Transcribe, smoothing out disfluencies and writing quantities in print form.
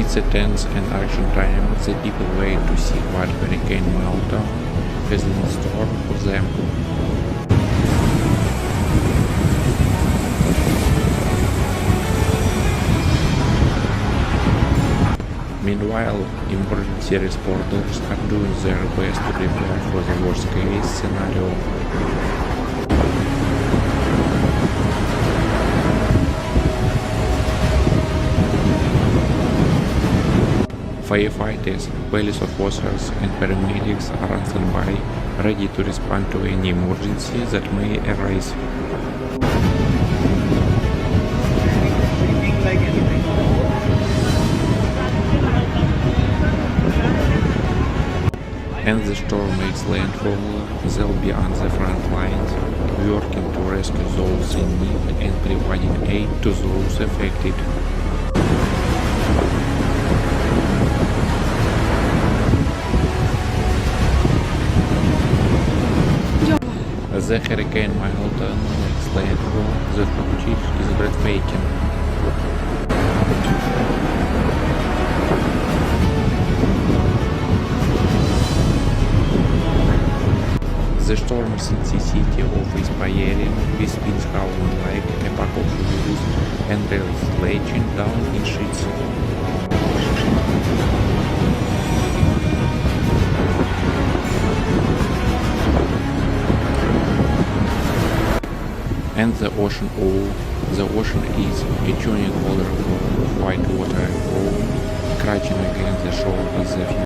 It's a tense and action time. The people wait to see what Hurricane Meltdown has in store for them. Meanwhile, emergency responders are doing their best to prepare for the worst-case scenario. Firefighters, police officers, and paramedics are on standby, ready to respond to any emergency that may arise. And the storm makes landfall, they'll be on the front lines, working to rescue those in need and providing aid to those affected. As the Hurricane Meltdown makes landfall, the footage is breathtaking. The storms in the city of inspiring, with winds howling like a pack of wolves and rails sledging down in sheets. And the ocean is a tuning color of white water, crashing against the shore with the